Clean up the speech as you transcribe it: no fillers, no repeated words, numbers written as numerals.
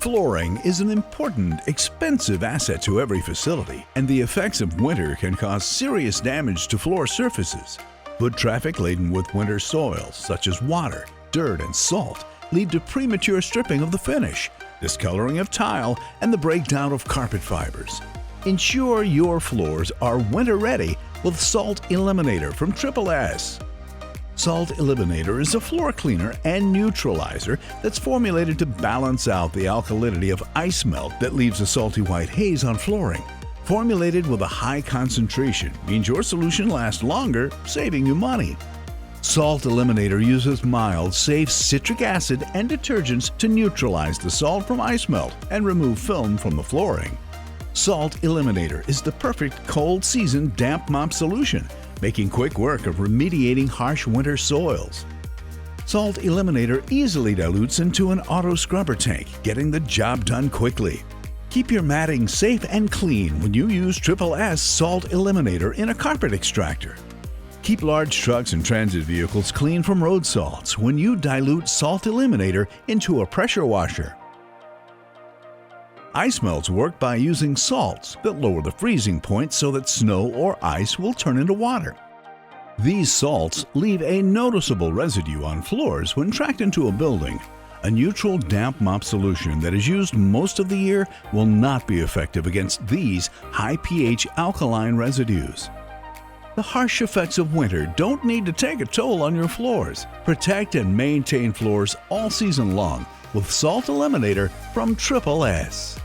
Flooring is an important, expensive asset to every facility, and the effects of winter can cause serious damage to floor surfaces. Foot traffic laden with winter soils, such as water, dirt, and salt, lead to premature stripping of the finish, discoloring of tile, and the breakdown of carpet fibers. Ensure your floors are winter-ready with Salt Eliminator from SSS. Salt Eliminator is a floor cleaner and neutralizer that's formulated to balance out the alkalinity of ice melt that leaves a salty white haze on flooring. Formulated with a high concentration means your solution lasts longer, saving you money. Salt Eliminator uses mild, safe citric acid and detergents to neutralize the salt from ice melt and remove film from the flooring. Salt Eliminator is the perfect cold season damp mop solution, making quick work of remediating harsh winter soils. Salt Eliminator easily dilutes into an auto scrubber tank, getting the job done quickly. Keep your matting safe and clean when you use SSS Salt Eliminator in a carpet extractor. Keep large trucks and transit vehicles clean from road salts when you dilute Salt Eliminator into a pressure washer. Ice melts work by using salts that lower the freezing point so that snow or ice will turn into water. These salts leave a noticeable residue on floors when tracked into a building. A neutral damp mop solution that is used most of the year will not be effective against these high pH alkaline residues. The harsh effects of winter don't need to take a toll on your floors. Protect and maintain floors all season long with Salt Eliminator from SSS.